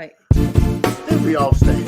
night. We all stay.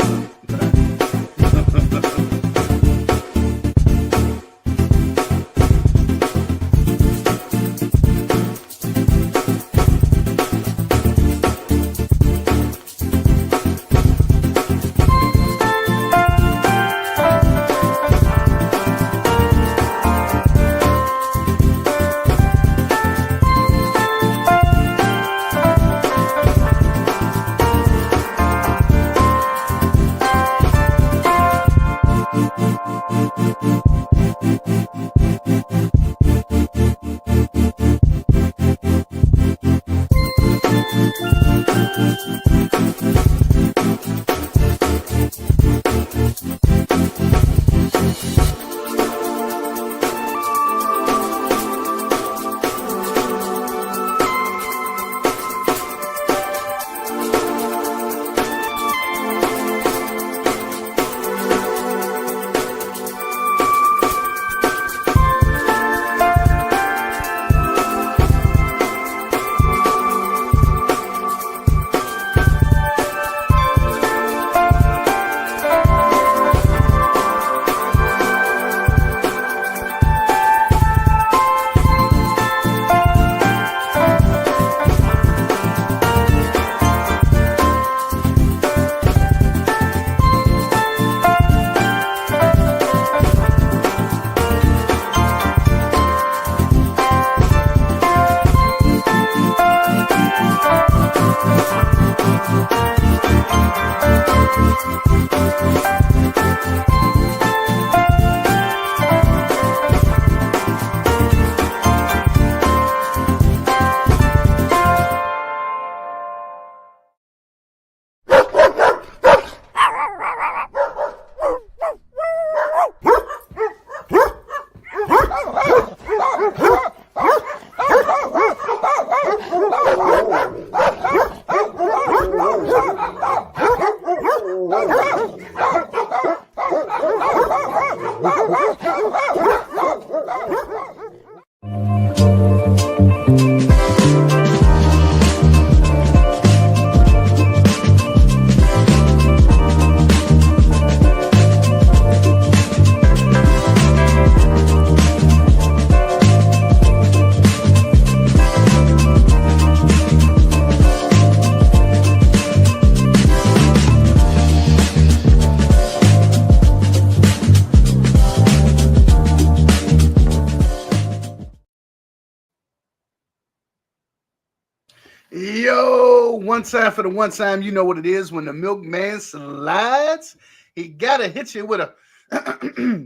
Yo, one time for the one time, you know what it is when the milkman slides. He gotta hit you with a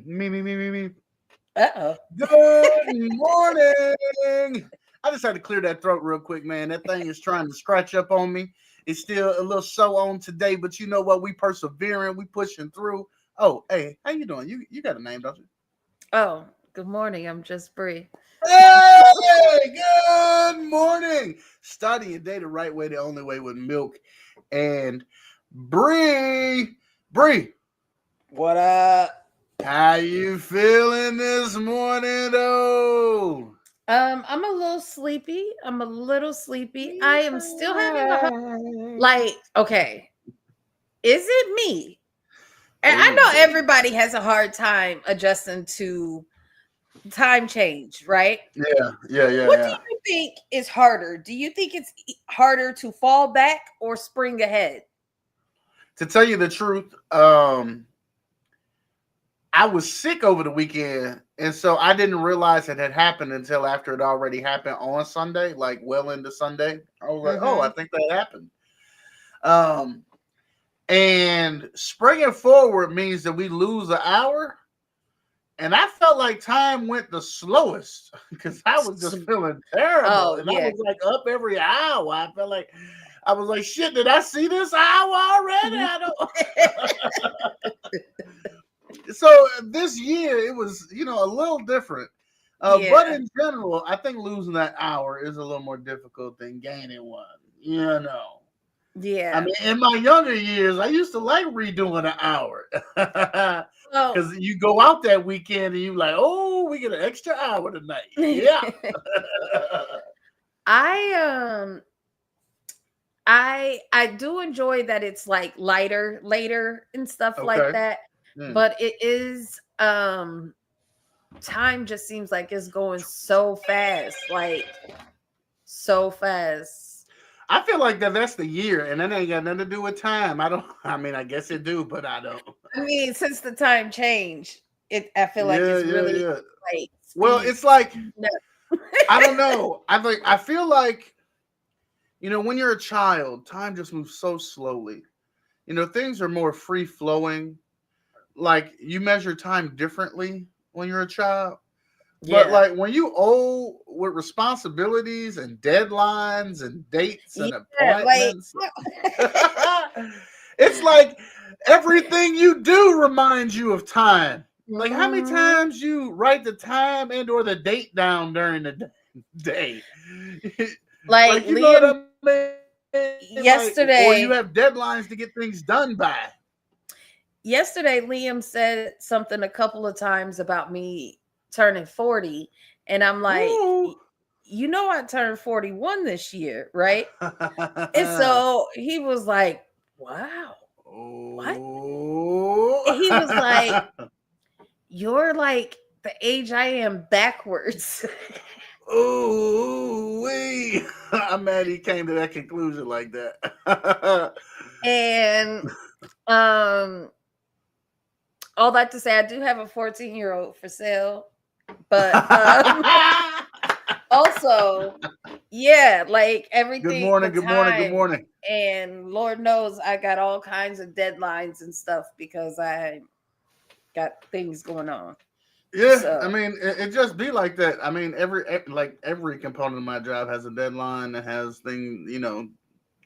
me. Uh-oh. Good morning. I just had to clear that throat real quick, man. That thing is trying to scratch up on me. It's still a little so on today, but you know what? We persevering, we pushing through. Oh, hey, how you doing? You got a name, don't you? Oh, good morning. I'm just Bri. Hey, good morning. Starting your day the right way, the only way with Milk and Bri. Bri, What up? how you feeling this morning, though? I'm a little sleepy. I am still having a hard okay. Is it me? And I know everybody has a hard time adjusting to time change, right? Yeah. What do you think is harder? Do you think it's harder to fall back or spring ahead? To tell you the truth, I was sick over the weekend, and so I didn't realize it had happened until after it already happened on Sunday, like well into Sunday. I was like, oh, I think that happened. And springing forward means that we lose an hour. And I felt like time went the slowest because I was just feeling terrible. I was like up every hour. I felt like I was like, shit, did I see this hour already? I don't. So this year it was, a little different. But in general, I think losing that hour is a little more difficult than gaining one. Yeah. I mean, in my younger years, I used to like redoing an hour. Because you go out that weekend and you're like, oh, we get an extra hour tonight. Yeah. I I do enjoy that it's like lighter later and stuff like Okay. that. Mm. But it is time just seems like it's going so fast. Like so fast. I feel like that's the year, and that ain't got nothing to do with time. I don't. I mean, I guess it do, but I don't. I mean, since the time change, I feel like Yeah, it's yeah, really yeah. like Well, it's like speeding up. I don't know. I feel like when you're a child, time just moves so slowly. Things are more free flowing. Like you measure time differently when you're a child. But Yeah. like when you old with responsibilities and deadlines and dates and Yeah, like appointments, it's like everything you do reminds you of time. Like how many mhm. times you write the time and or the date down during the day. Like Like you know what Liam I mean? Like or you have yesterday deadlines to get things done by. yesterday Liam said something a couple of times about me turning 40, and I'm like, Ooh. You know I turned 41 this year, right?" And so he was like, "Wow. What?" Oh. And he was like, "You're like the age I am backwards." Ooh, wee. I'm mad he came to that conclusion like that. And um all that to say, I do have a 14-year-old for sale, but also, yeah, like Good everything, the morning, good morning, good time, morning. and Lord knows I got all kinds of deadlines and stuff because I got things going on. Yeah, I So mean, it just be like that. I mean, every component of my job has a deadline that has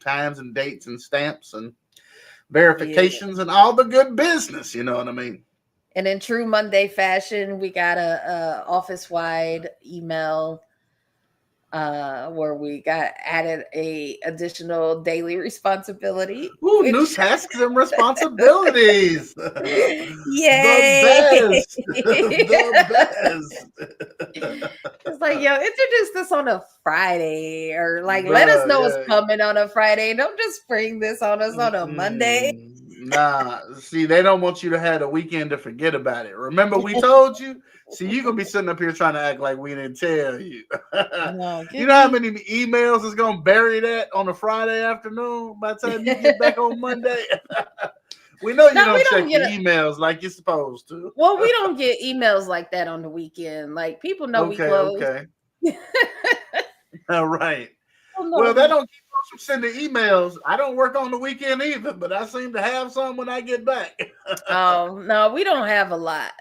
times and dates and stamps and yeah. verifications and all the good business. You know what I mean? And in true Monday fashion, we got a office wide email where we got added a additional daily responsibility, Ooh, new which tasks and responsibilities. The yay. best. The best. It's like, yo, introduce this on a Friday, or like let us Bruh, know what's yeah. coming on a Friday. Don't just spring this on us on a Monday. Mm-mm. Nah, see, they don't want you to have a weekend to forget about it. Remember, we told you. See, you gonna be sitting up here trying to act like we didn't tell you. No, You give know how me many emails is gonna bury that on a Friday afternoon by the time you get back on Monday? We know you no, we don't don't check your get a emails like you're supposed to. well, we don't get emails like that on the weekend. Like people know we Okay, close. okay, all right. Oh, Well, no, that don't keep us from sending emails. I don't work on the weekend either, but I seem to have some when I get back. oh no, we don't have a lot.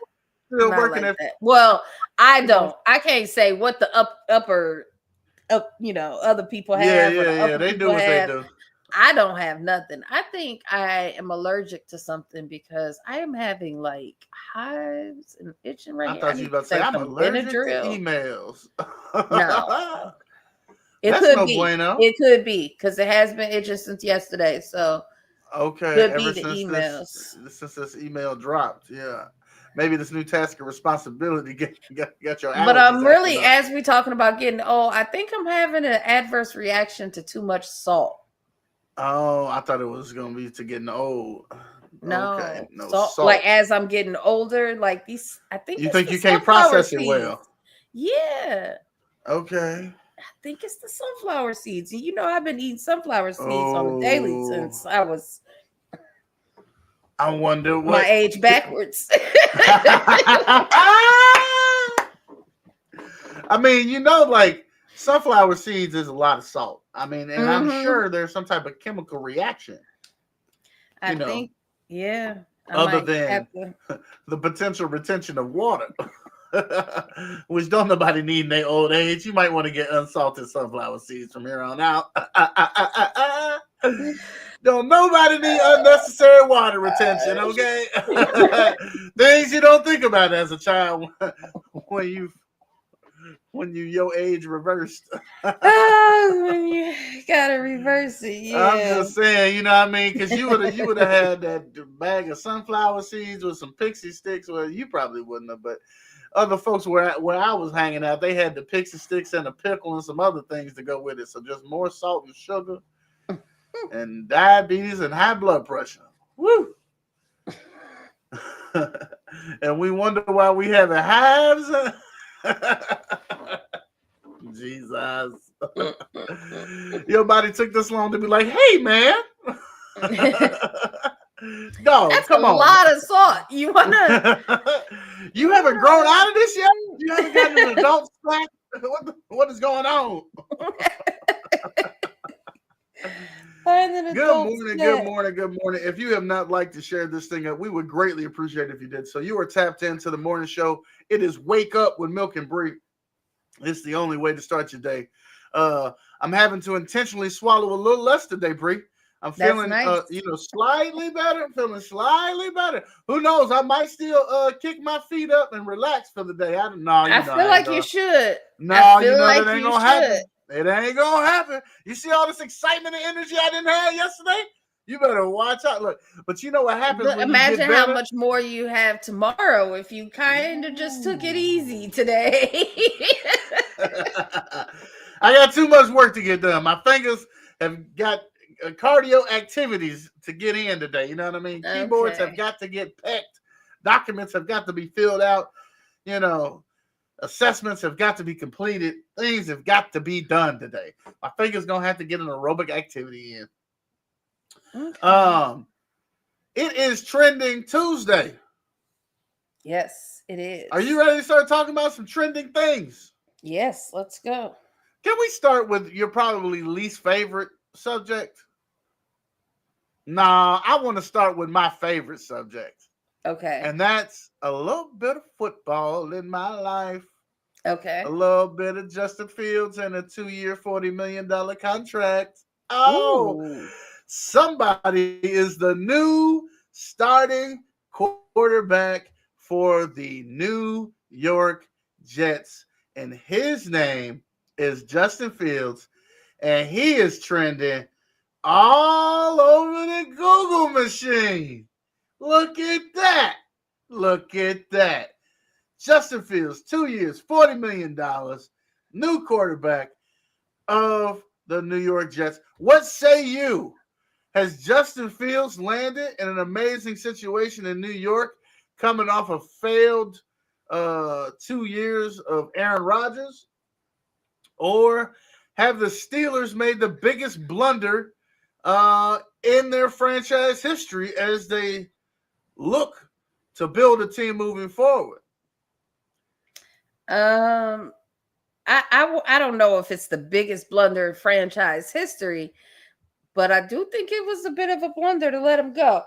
Still Not working like at that. Well, I you know. don't. I can't say what the upper other people Yeah, have or yeah, the yeah. upper They do people what they have. do. I don't have nothing. I think I am allergic to something because I am having like hives and itching right I here. I thought you need was about to to say take I'm some allergic to Benadryl. emails. No, it That's could no be. bueno. It could be because it has been itching since yesterday. So Okay, could ever be the since this emails. since this email dropped, yeah. Maybe this new task of responsibility got your But allergies I'm acting really, up. as we talking about getting old, I think I'm having an adverse reaction to too much salt. Oh, I thought it was gonna be to getting old. Okay, No, no salt. Like salt. as I'm getting older, like these, I think You it's think the you can't sunflower process it seeds. well? Yeah, Okay. I think it's the sunflower seeds. And I've been eating sunflower seeds on a daily Oh, since I was I wonder my what. age backwards. I mean, like sunflower seeds is a lot of salt. I mean, and I'm hmm sure there's some type of chemical reaction, I you know, think, yeah, I other might have than to. the potential retention of water, which don't nobody need in their old age. You might want to get unsalted sunflower seeds from here on out. Don't nobody need unnecessary water retention, okay? Things you don't think about as a child when you your age reversed. Oh, you gotta reverse it. I'm Yeah. just saying, you know what I mean? Because you would have had that bag of sunflower seeds with some pixie sticks. Well, you probably wouldn't have, but other folks where I was hanging out, they had the pixie sticks and a pickle and some other things to go with it. So just more salt and sugar. and diabetes and high blood pressure. Woo! And we wonder why we having hives. Jesus. Your body took this long to be like, hey, man. Dog, That's come a on. lot of salt. You wanna? You haven't grown out of this yet? You haven't gotten an adult snack? What is going on? Good morning. If you have not liked to share this thing up, we would greatly appreciate it if you did. So you are tapped into the morning show. It is Wake Up with Milk and Bri. It's the only way to start your day. I'm having to intentionally swallow a little less today, Bri. I'm feeling, nice. Slightly better. I'm feeling slightly better. Who knows? I might still kick my feet up and relax for the day. I feel like you should. No, that ain't gonna happen. It ain't gonna happen. You see all this excitement and energy I didn't have yesterday? You better watch out. Look, but you know what happens when imagine you get better? how much more you have tomorrow if you kind of just took it easy today. I got too much work to get done. My fingers have got cardio activities to get in today. You know what I mean? Okay. Keyboards have got to get pecked. Documents have got to be filled out. Assessments have got to be completed. Things have got to be done today. My finger's gonna have to get an aerobic activity in. Okay. It is Trending Tuesday. Yes, it is. Are you ready to start talking about some trending things? Yes, let's go. Can we start with your probably least favorite subject? Nah, I want to start with my favorite subject. Okay. And that's a little bit of football in my life. Okay. A little bit of Justin Fields and a 2-year, $40 million contract. Oh, ooh. Somebody is the new starting quarterback for the New York Jets. And his name is Justin Fields. And he is trending all over the Google machine. Look at that. Look at that. Justin Fields, 2 years, $40 million, new quarterback of the New York Jets. What say you? Has Justin Fields landed in an amazing situation in New York, coming off a failed 2 years of Aaron Rodgers? Or have the Steelers made the biggest blunder in their franchise history as they look to build a team moving forward? I don't know if it's the biggest blunder in franchise history, but I do think it was a bit of a blunder to let him go.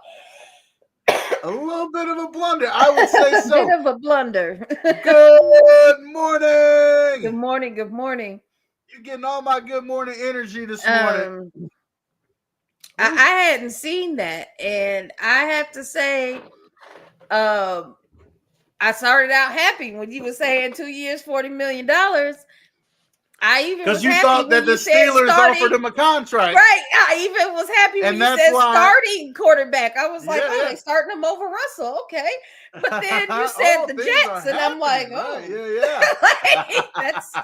A little bit of a blunder, I would say so. A bit of a blunder. Good morning. Good morning. Good morning. You're getting all my good morning energy this morning. I hadn't seen that, and I have to say, I started out happy when you were saying 2 years, $40 million. I even because you thought that the Steelers offered him a contract, right? I even was happy when you said starting quarterback. I was like, they're starting him over Russell, okay? But then you said the Jets, and I'm like, like, that's.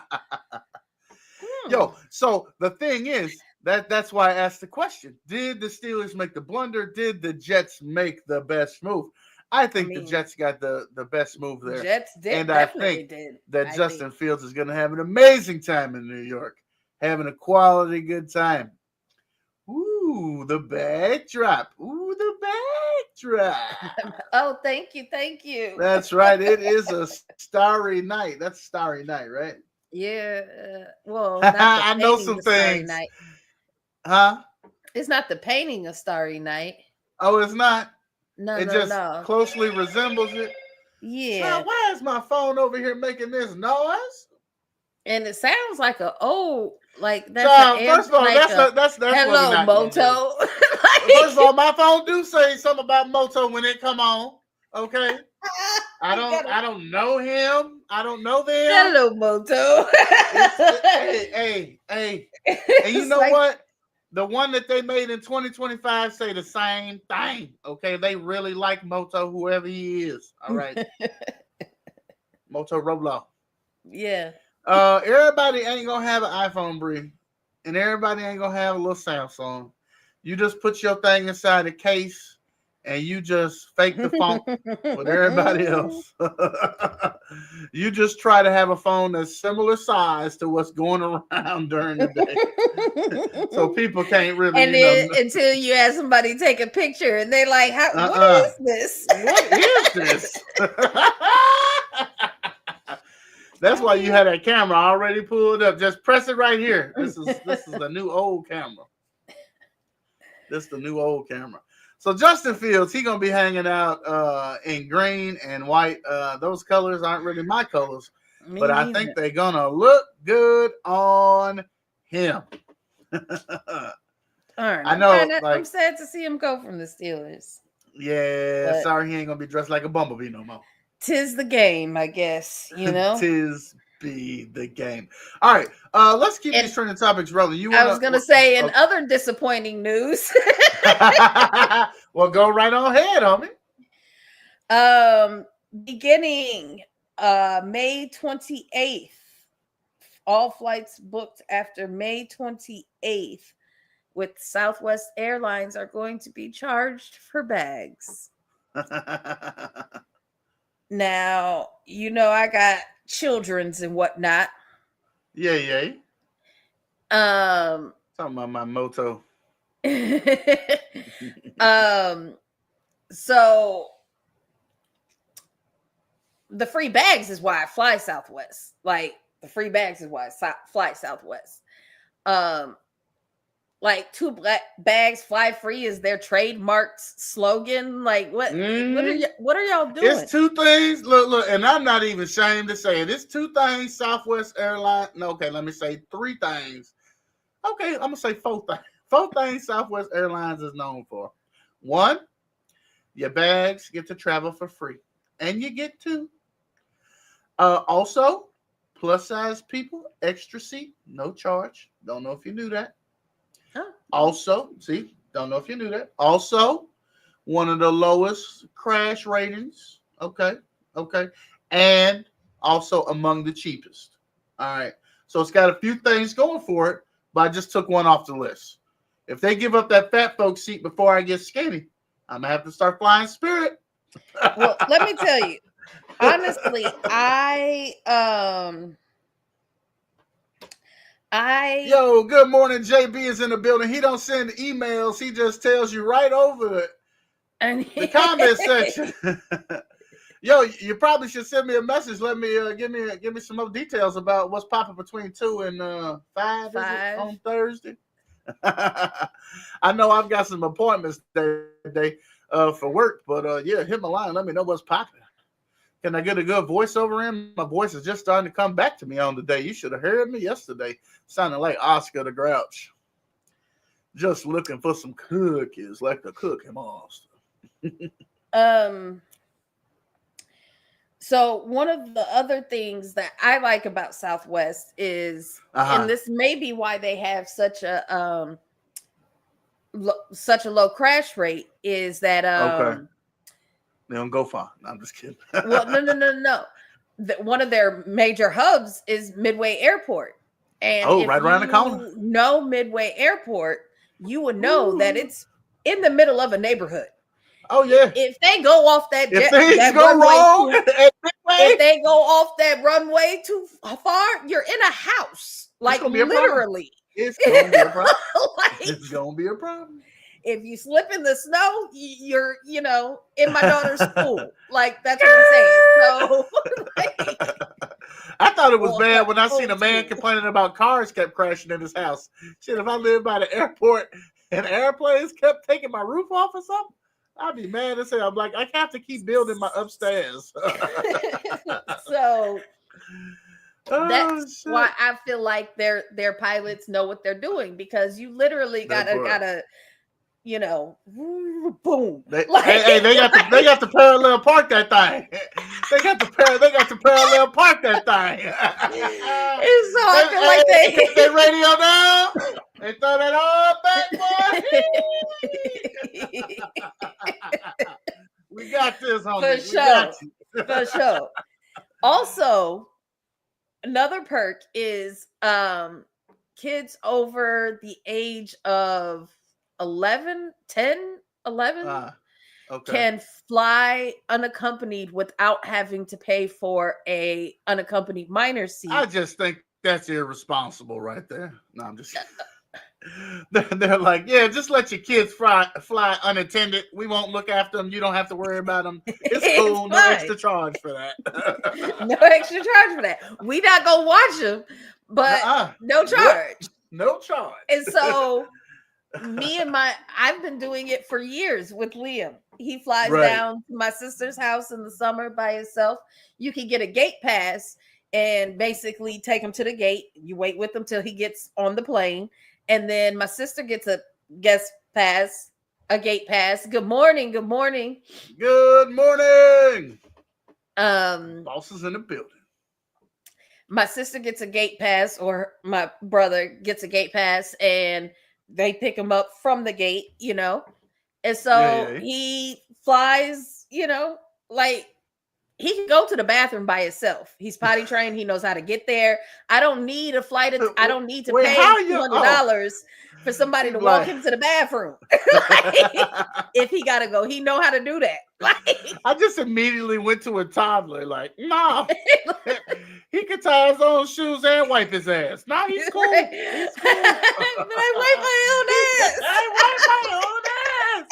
Yo, so the thing is that's why I asked the question: did the Steelers make the blunder? Did the Jets make the best move? I think the Jets got the best move there. Jets did, and I think that Justin Fields is going to have an amazing time in New York, having a quality good time. Ooh, the backdrop. Oh, thank you. That's right. It is a starry night. That's Starry Night, right? Yeah. Well, not I know some things. Night. Huh? It's not the painting of Starry Night. Oh, it's not? No, just closely resembles it. Yeah. So why is my phone over here making this noise? And it sounds like that's first of all, that's hello, Moto. First of all, my phone do say something about Moto when it come on. Okay. I don't know him. I don't know them. Hello, Moto. Hey. And you know what? The one that they made in 2025 say the same thing. Okay, they really like Moto, whoever he is. All right, Moto Roblo. Yeah. Everybody ain't gonna have an iPhone, Bri, and everybody ain't gonna have a little Samsung. You just put your thing inside a case and you just fake the funk with everybody else. You just try to have a phone that's similar size to what's going around during the day. So people can't really, and then until you have somebody take a picture and they're like, what is this? What is this? That's why you had that camera already pulled up. Just press it right here. This is the new old camera. This is the new old camera. So Justin Fields, he gonna be hanging out in green and white. Those colors aren't really my colors, but I think they're gonna look good on him. I know. I'm sad to see him go from the Steelers. Yeah, but sorry he ain't gonna be dressed like a bumblebee no more. 'Tis the game, I guess. You know, 'tis be the game. All right, let's keep these trending topics rolling. I was gonna say, in other disappointing news. Well, go right on ahead, homie. Beginning May 28th, all flights booked after May 28th with Southwest Airlines are going to be charged for bags. Now, I got children's and whatnot. Yeah. Talking about my moto. So the free bags is why I fly Southwest. Like, the free bags is why I fly Southwest. Like, 2 black bags fly free is their trademarked slogan. Like, what are y'all doing? It's 2 things. Look, and I'm not even ashamed to say it. It's 2 things Southwest Airlines. No, okay, let me say 3 things. Okay, I'm gonna say 4 things. 4 things Southwest Airlines is known for. 1, your bags get to travel for free, and you get 2. Also, plus size people, extra seat, no charge. Don't know if you knew that. Oh. Also, don't know if you knew that. Also, one of the lowest crash ratings. Okay. And also among the cheapest. All right. So it's got a few things going for it, but I just took one off the list. If they give up that fat folks seat before I get skinny, I'm gonna have to start flying Spirit. Well, let me tell you, honestly, Yo, good morning. JB is in the building. He don't send emails. He just tells you right over the comment section. Yo, you probably should send me a message. Let me give me some more details about what's popping between 2 and 5 on Thursday. I know I've got some appointments today for work, but yeah, hit my line. Let me know what's popping. Can I get a good voiceover in? My voice is just starting to come back to me on the day. You should have heard me yesterday. Sounding like Oscar the Grouch. Just looking for some cookies like the Cookie Monster. So one of the other things that I like about Southwest is, and this may be why they have such a low crash rate, is that okay. They don't go far. No, I'm just kidding. Well, no. One of their major hubs is Midway Airport. And right around the corner. Midway Airport, you would know that it's in the middle of a neighborhood. Oh yeah. If they go off that if they go off that runway too far, you're in a house. Like, literally. It's gonna be a problem. It's gonna be a problem. If you slip in the snow, you're, in my daughter's school. Like, that's what I'm saying. So, I thought it was bad when I seen a man complaining about cars kept crashing in his house. Shit, if I lived by the airport and airplanes kept taking my roof off or something, I'd be mad as hell. I'm like, I have to keep building my upstairs. So that's why I feel like their pilots know what they're doing, because you literally gotta boom. They got to parallel park that thing. They got to parallel park that thing. And so I feel like they get their radio down. They throw that all back, boy. We got this, homie. For sure. Also, another perk is kids over the age of 11, 10, 11 Okay. can fly unaccompanied without having to pay for a unaccompanied minor seat. I just think that's irresponsible right there. No, I'm just they're like, yeah, just let your kids fly unattended. We won't look after them. You don't have to worry about them. It's cool. It's No fine. extra charge for that. No extra charge for that. We not gonna watch them, but no charge. No charge. And so I've been doing it for years with Liam. He flies down to my sister's house in the summer by himself. You can get a gate pass and basically take him to the gate. You wait with him till he gets on the plane. And then my sister gets a guest pass, a gate pass. Good morning. Good morning. Good morning. Boss is in the building. My sister gets a gate pass, or my brother gets a gate pass, and they pick him up from the gate, you know. And so he flies, you know, like he can go to the bathroom by himself. He's potty trained. He knows how to get there. I don't need a flight. I don't need to pay $200 for somebody to walk him to the bathroom. If he got to go, he know how to do that. I just immediately went to a toddler. Like, no, he can tie his own shoes and wipe his ass. No, he's cool. He's cool. But I wipe my own ass. I wipe my own ass.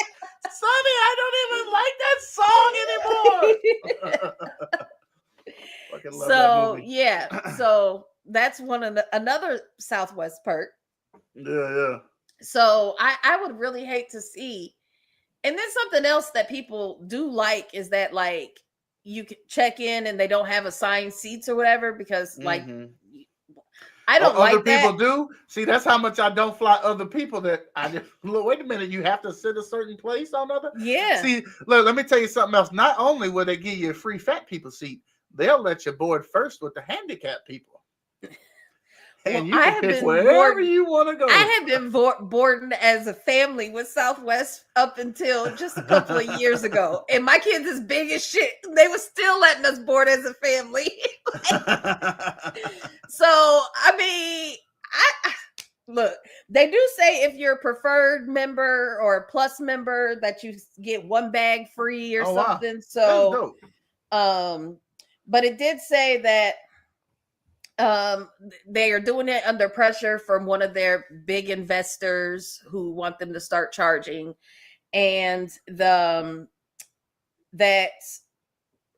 Sonny, I don't even like that song anymore. So yeah, so that's another Southwest perk. Yeah. So I would really hate to see. And then something else that people do like is that like you can check in and they don't have assigned seats or whatever, because like I don't like other that. People do. See, that's how much I don't fly other people. That I just look. Wait a minute, you have to sit a certain place on other. Yeah. See, look, let me tell you something else. Not only will they give you a free fat people seat, they'll let you board first with the handicapped people. And you can pick wherever you want to go. I have been boarding as a family with Southwest up until just a couple of years ago. And my kids is big as shit. They were still letting us board as a family. So, I mean, look, they do say if you're a preferred member or a plus member that you get one bag free or something. Wow. So, but it did say that they are doing it under pressure from one of their big investors who want them to start charging, and that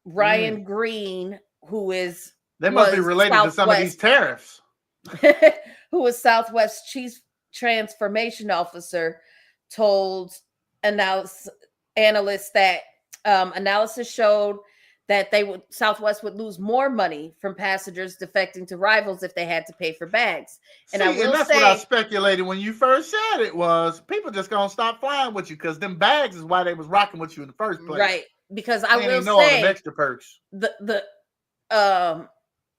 Ryan Green, who is must be related to some of these tariffs, who was Southwest Chief Transformation Officer, told analysts that analysis showed that Southwest would lose more money from passengers defecting to rivals if they had to pay for bags. And that's what I speculated when you first said it was people just gonna stop flying with you because them bags is why they was rocking with you in the first place. Right. Because I will say all the extra perks.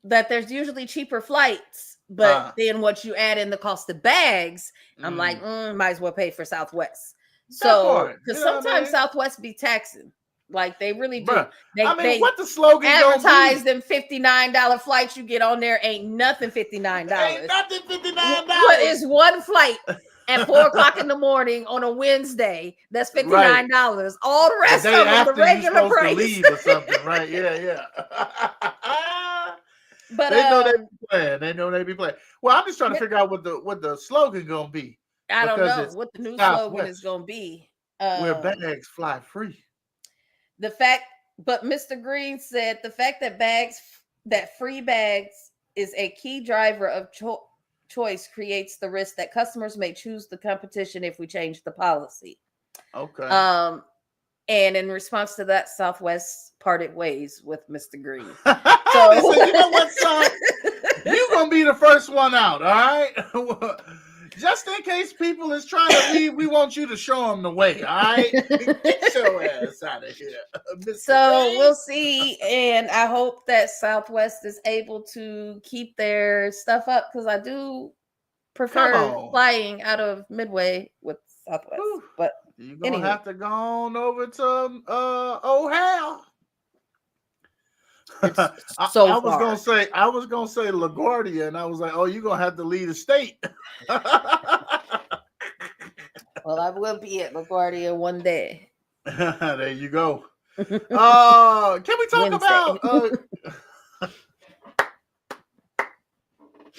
That there's usually cheaper flights, but then once you add in the cost of bags, I'm like, might as well pay for Southwest. So because sometimes Southwest be taxing. Like they really do. Bruh, they what the slogan advertise them $59 flights you get on there ain't nothing $59. Ain't nothing $59. What is one flight at 4:00 in the morning on a Wednesday? That's $59. Right. All the rest of them the regular price. To leave or something, right? Yeah. But they know they be playing. They know they be playing. Well, I'm just trying to figure out what the slogan gonna be. I don't know what the new slogan is gonna be. Where bags fly free. But Mr. Green said the fact that free bags is a key driver of choice creates the risk that customers may choose the competition if we change the policy. Okay. And in response to that, Southwest parted ways with Mr. Green. So you know what, son? You're gonna be the first one out, all right? Just in case people is trying to leave, we want you to show them the way, all right? Get your ass out of here. So we'll see, and I hope that Southwest is able to keep their stuff up because I do prefer flying out of Midway with Southwest. Whew. But you're gonna have to go on over to O'Hare. I was gonna say LaGuardia, and I was like, oh, you're gonna have to leave the state. Well, I will be at LaGuardia one day. There you go. Can we talk Wednesday. about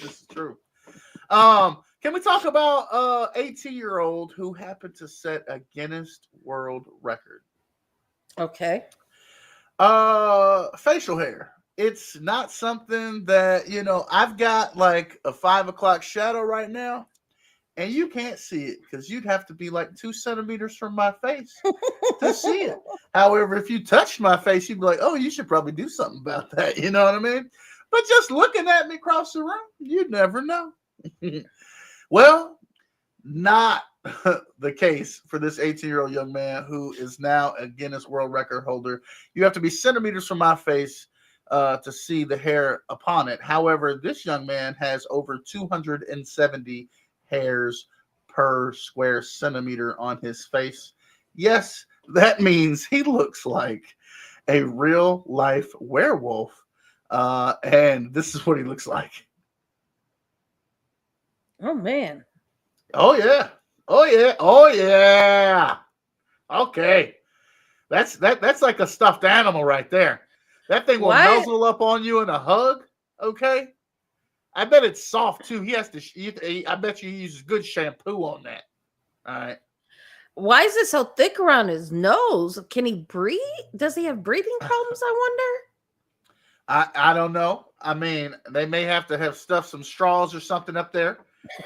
this is true. Can we talk about 18-year-old who happened to set a Guinness World Record? Okay. Facial hair. It's not something that, I've got like a 5 o'clock shadow right now, and you can't see it because you'd have to be like 2 centimeters from my face to see it. However, if you touched my face, you'd be like, oh, you should probably do something about that. You know what I mean? But just looking at me across the room, you'd never know. Well, not the case for this 18-year-old young man who is now a Guinness World Record holder. You have to be centimeters from my face to see the hair upon it. However, this young man has over 270 hairs per square centimeter on his face. Yes, that means he looks like a real life werewolf. And this is what he looks like. Oh, man. Oh, yeah. Oh, yeah. Oh, yeah. Okay. That's like a stuffed animal right there. That thing will nuzzle up on you in a hug. Okay. I bet it's soft too. I bet you he uses good shampoo on that. All right. Why is it so thick around his nose? Can he breathe? Does he have breathing problems? I wonder. I don't know. I mean, they may have to have stuffed some straws or something up there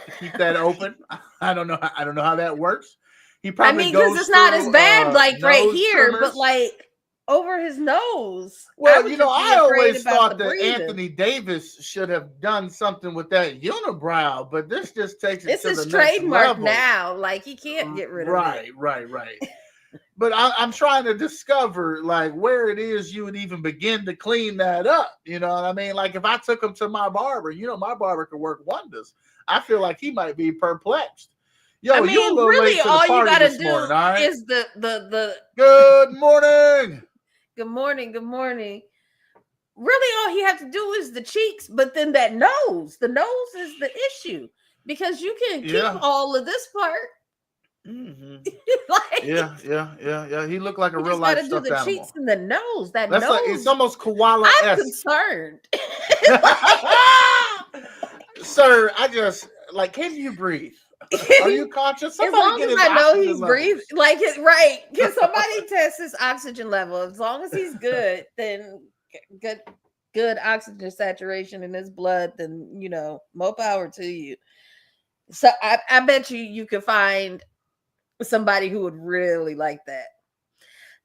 to keep that open. I don't know. I don't know how that works. He probably because it's not as bad like right here, trimmers. But like over his nose. Well, I always thought that Anthony Davis should have done something with that unibrow, but this just takes it to the next trademark level. Now. Like he can't get rid of it. Right. But I'm trying to discover like where it is you would even begin to clean that up. You know what I mean? Like if I took him to my barber, my barber could work wonders. I feel like he might be perplexed. Yo, I mean, really, all you gotta do is the Good morning. Good morning. Good morning. Really, all he has to do is the cheeks, but then that nose. The nose is the issue because you can keep all of this part. Mm-hmm. Yeah. He looked like a real life stuffed animal. Got to do the cheeks and the nose. That's nose. Like, it's almost koala-esque. I'm concerned. Sir, can you breathe? Are you conscious? As long as I know he's breathing, like it, right? Can somebody test his oxygen level? As long as he's good, then good oxygen saturation in his blood, then more power to you. So I bet you could find somebody who would really like that.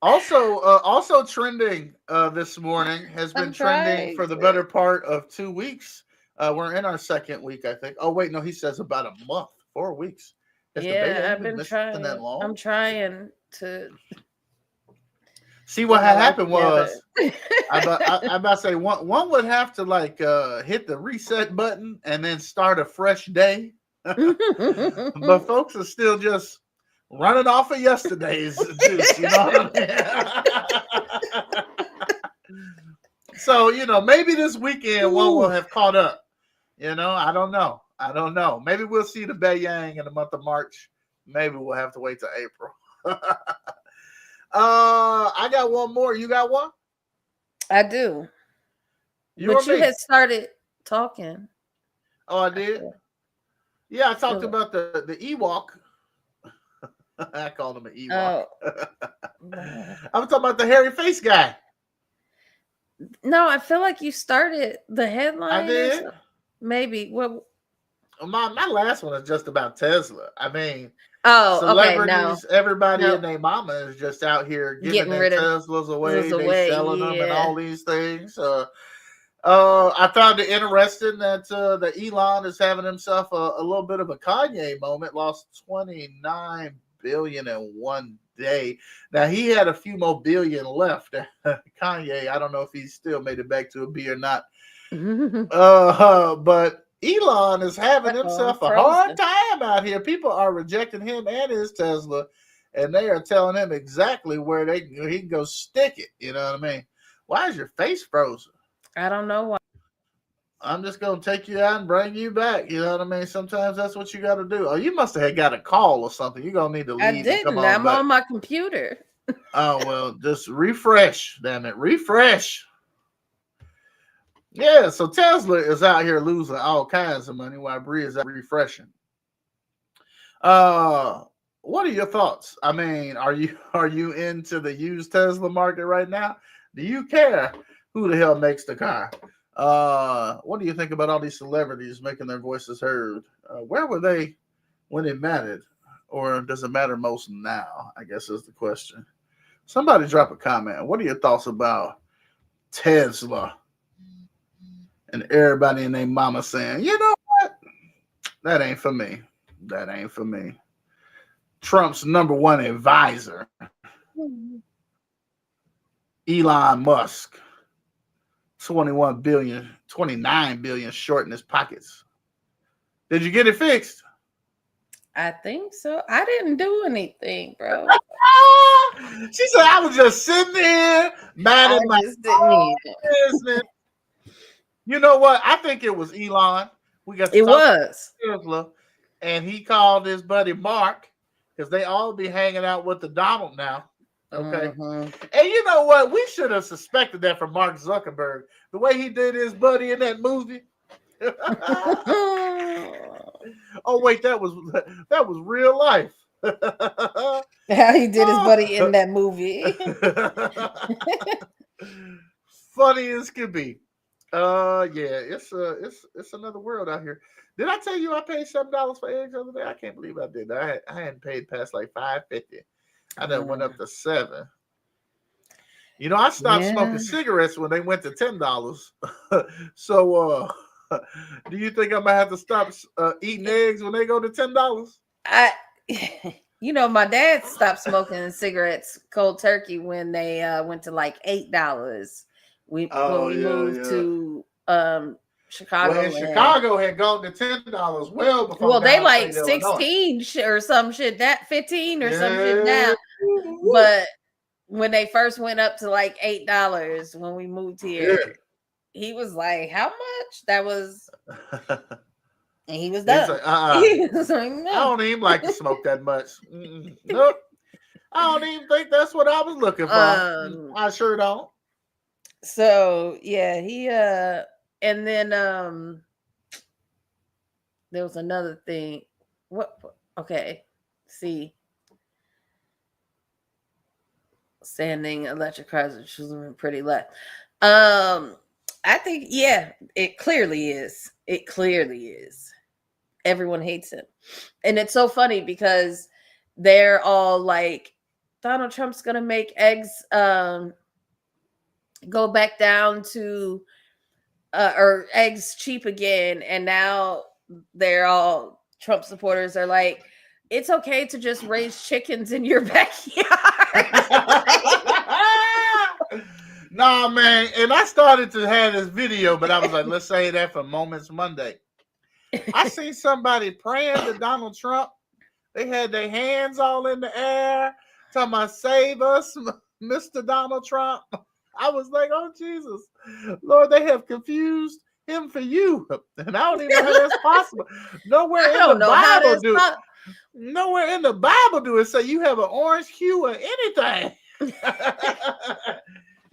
Also trending this morning has been trending for the better part of 2 weeks. We're in our second week, I think. Oh wait, no, he says about a month. 4 weeks. I've been trying. That long? I'm trying to see what happened was. I'm about to say one would have to hit the reset button and then start a fresh day. But folks are still just running off of yesterday's juice. You know what I mean? So maybe this weekend one will have caught up. I don't know. Maybe we'll see the Bayang in the month of March. Maybe we'll have to wait till April. I got one more. You got one? I do. You had started talking. Oh, I did? Yeah, I talked about the Ewok. I called him an Ewok. I'm talking about the hairy face guy. No, I feel like you started the headline. I did? Maybe. Well, my last one is just about Tesla. I mean, celebrities, everybody and their mama is just out here giving their Teslas away. They selling them and all these things. I found it interesting that Elon is having himself a little bit of a Kanye moment. Lost $29 billion in 1 day. Now he had a few more billion left. Kanye, I don't know if he's still made it back to a B or not. But Elon is having himself a hard time out here. People are rejecting him and his Tesla, and they are telling him exactly where he can go stick it. You know what I mean? Why is your face frozen? I don't know why. I'm just gonna take you out and bring you back. You know what I mean? Sometimes that's what you got to do. Oh, you must have got a call or something. You're gonna need to I leave and come didn't. on I'm back. on my computer. Oh well, just refresh. Damn it, refresh. Yeah. So Tesla is out here losing all kinds of money while Bri is out refreshing. Uh, what are your thoughts? I mean, are you into the used Tesla market right now? Do you care who the hell makes the car? What do you think about all these celebrities making their voices heard? Where were they when it mattered, or does it matter most now? I guess is the question. Somebody drop a comment. What are your thoughts about Tesla and everybody and their mama saying, you know what? That ain't for me. That ain't for me. Trump's number one advisor, Elon Musk, 21 billion, 29 billion short in his pockets. Did you get it fixed? I think so. I didn't do anything, bro. She said, I was just sitting there, I minding my just didn't own need it. business. You know what? I think it was Elon. We got to It talk was. to Tesla, and he called his buddy Mark because they all be hanging out with the Donald now. Okay. Mhm. And you know what? We should have suspected that from Mark Zuckerberg. The way he did his buddy in that movie. Oh, wait, that was real life. How he did his buddy in that movie. Funny as could be. Yeah, it's another world out here. Did I tell you I paid $7 for eggs the other day? I can't believe I did. I hadn't paid past like $5.50. I done went up to $7. You know, I stopped smoking cigarettes when they went to $10. So, do you think I'm gonna have to stop eating eggs when they go to $10? You know, my dad stopped smoking cigarettes cold turkey when they went to like $8. When we moved to Chicago. Well, Chicago had gone to $10 well before. Well, they like Illinois. 16 or some shit, that 15 or some shit now. But when they first went up to like $8 when we moved here, he was like, "How much?" That was, and he was done. Like, He was like, no. I don't even like to smoke that much. Nope. I don't even think that's what I was looking for. I sure don't. So yeah, he and then there was another thing. What? Okay, see. Standing electric cars are choosing pretty left. I think it clearly is. It clearly is. Everyone hates him, and it's so funny because they're all like, Donald Trump's gonna make eggs go back down to or eggs cheap again, and now they're all Trump supporters are like, it's okay to just raise chickens in your backyard. Nah, man. And I started to have this video, but I was like, let's say that for Moments Monday. I seen somebody praying to Donald Trump. They had their hands all in the air, talking about save us, Mr. Donald Trump. I was like, oh, Jesus. Lord, they have confused him for you. And I don't even know how that's possible. Nowhere in the Bible do it. Nowhere in the Bible do it say you have an orange hue or anything.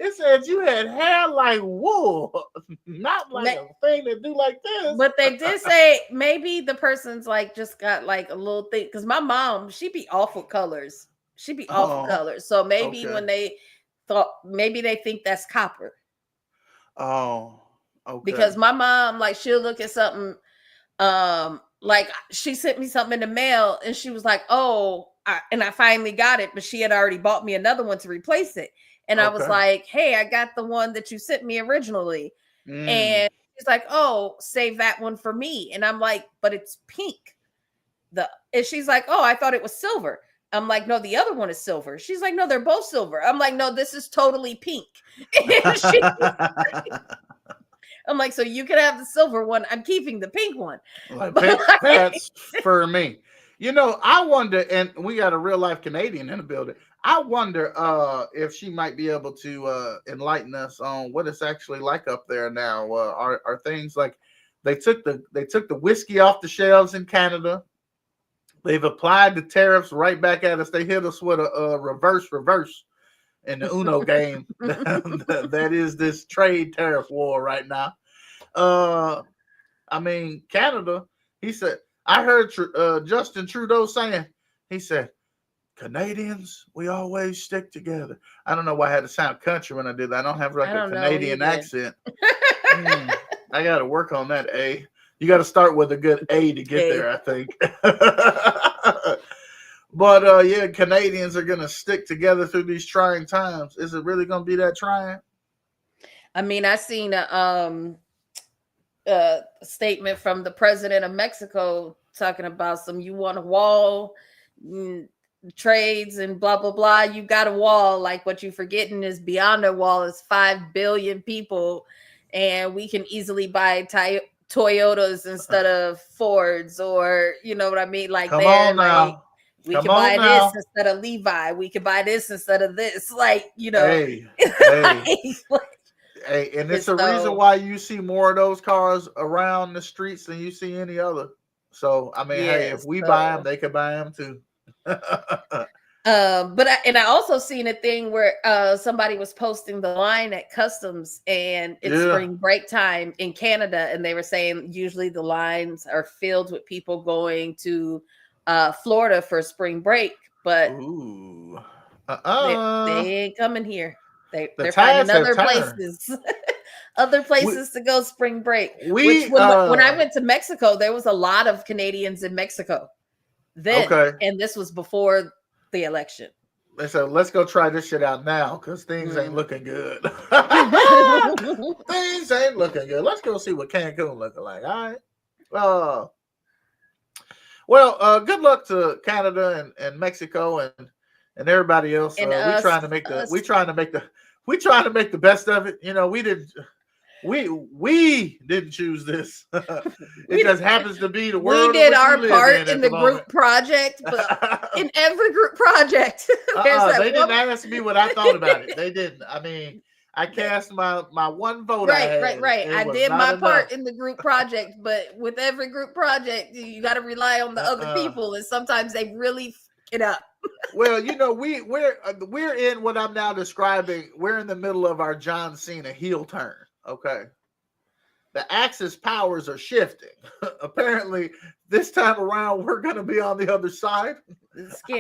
It said you had hair like wool, not like a thing that do like this. But they did say maybe the person's like just got like a little thing. Because my mom, she be awful colors. She be awful colors. So maybe when they thought, maybe they think that's copper. Oh, okay. Because my mom, like, she'll look at something, like she sent me something in the mail and she was like, and I finally got it, but she had already bought me another one to replace it. And I was like, hey, I got the one that you sent me originally. And she's like, oh, save that one for me. And I'm like, but it's pink. And she's like, oh, I thought it was silver. I'm like, no, the other one is silver. She's like, no, they're both silver. I'm like, no, this is totally pink. I'm like, so you can have the silver one. I'm keeping the pink one. Like, that's for me. You know, I wonder, and we got a real life Canadian in the building. I wonder if she might be able to enlighten us on what it's actually like up there now. Are things like they took the whiskey off the shelves in Canada? They've applied the tariffs right back at us. They hit us with a reverse in the Uno game. That is this trade tariff war right now. Uh, I mean, Canada. He said, I heard Justin Trudeau saying, he said, Canadians, we always stick together. I don't know why I had to sound country when I did that. I don't have like a Canadian accent. I got to work on that, A. You got to start with a good A to get there, I think. But yeah, Canadians are going to stick together through these trying times. Is it really going to be that trying? I mean, I seen a statement from the president of Mexico talking about you want a wall, trades and blah blah blah. You got a wall. Like what you forgetting is beyond a wall is 5 billion people, and we can easily buy Toyotas instead of Fords, or you know what I mean. Like come on now. Like, we can buy this instead of Levi. We can buy this instead of this. Like, you know. Hey. Hey, and it's the reason why you see more of those cars around the streets than you see any other. So, I mean, hey, if we buy them, they could buy them too. But I also seen a thing where somebody was posting the line at customs, and it's spring break time in Canada, and they were saying usually the lines are filled with people going to Florida for spring break, but they ain't coming here. They're finding other places, other places to go spring break. When I went to Mexico, there was a lot of Canadians in Mexico then, and this was before the election. They said, let's go try this shit out now because things ain't looking good. Things ain't looking good. Let's go see what Cancun looking like. All right. Well, good luck to Canada and Mexico and everybody else. We trying to make the best of it. You know, we didn't choose this. It just happens to be the world. We did our part in the group project, but in every group project, they didn't ask me what I thought about it. They didn't. I mean, I cast my one vote. Right. I did my part in the group project, but with every group project, you got to rely on the other people, and sometimes they really f it up. Well, you know, we're in what I'm now describing. We're in the middle of our John Cena heel turn. Okay, the Axis powers are shifting. Apparently, this time around, we're going to be on the other side.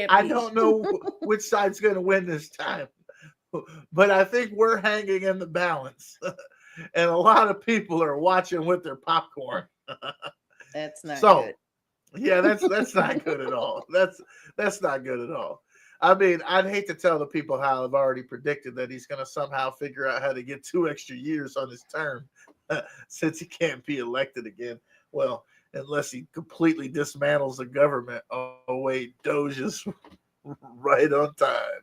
I don't know which side's going to win this time, but I think we're hanging in the balance, and a lot of people are watching with their popcorn. That's not good. Yeah, that's not good at all. That's not good at all. I mean, I'd hate to tell the people how I've already predicted that he's going to somehow figure out how to get 2 extra years on his term since he can't be elected again. Well, unless he completely dismantles the government. Oh, wait, Doge is right on time.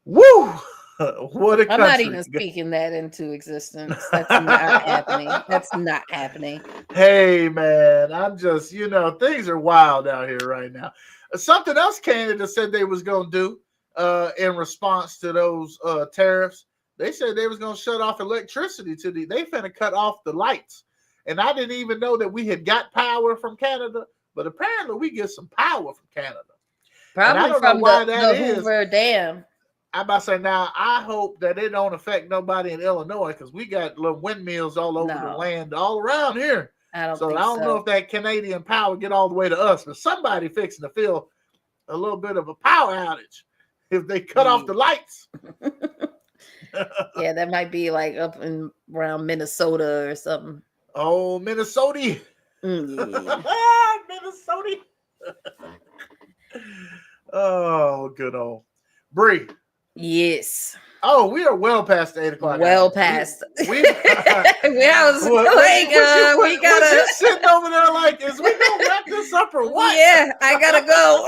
Woo! What a country. I'm not even speaking that into existence. That's not happening. That's not happening. Hey, man, I'm just, things are wild out here right now. Something else Canada said they was going to do in response to those tariffs. They said they was going to shut off electricity they finna cut off the lights. And I didn't even know that we had got power from Canada, but apparently we get some power from Canada. Probably from the Hoover Dam. I'm about to say, now, I hope that it don't affect nobody in Illinois because we got little windmills all over the land, all around here. I don't know if that Canadian power get all the way to us, but somebody fixing to feel a little bit of a power outage if they cut off the lights. Yeah, that might be like up in around Minnesota or something. Oh, Minnesota. Minnesota. Oh, good old Bri. Yes. Oh, we are well past the 8 o'clock. Well past. We gotta sitting over there like, is we gonna wrap this up or what? Yeah, I gotta go.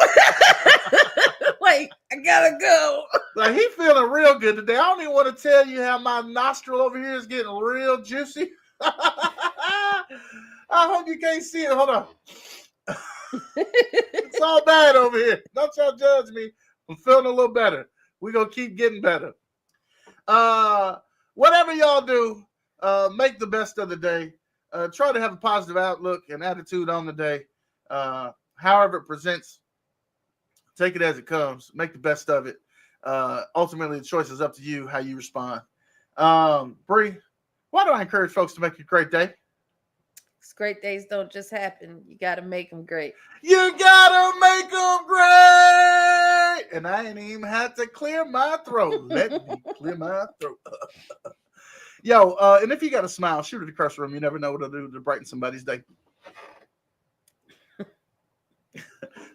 Like, I gotta go. Like, he feeling real good today. I don't even want to tell you how my nostril over here is getting real juicy. I hope you can't see it. Hold on. It's all bad over here. Don't y'all judge me. I'm feeling a little better. We're going to keep getting better. Whatever y'all do, make the best of the day. Try to have a positive outlook and attitude on the day. However it presents, take it as it comes. Make the best of it. Ultimately, the choice is up to you how you respond. Bri, why do I encourage folks to make a great day? Because great days don't just happen. You got to make them great. You got to make them great. And I ain't even had to clear my throat. Let me clear my throat. Yo, and if you got a smile, shoot it across the room. You never know what it'll do to brighten somebody's day.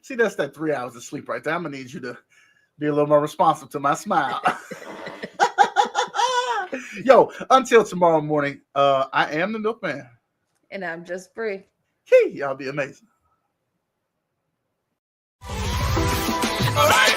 See, that's that 3 hours of sleep right there. I'm going to need you to be a little more responsive to my smile. Yo, until tomorrow morning, I am the Milkman. And I'm just Bri. Hey, y'all be amazing. All right.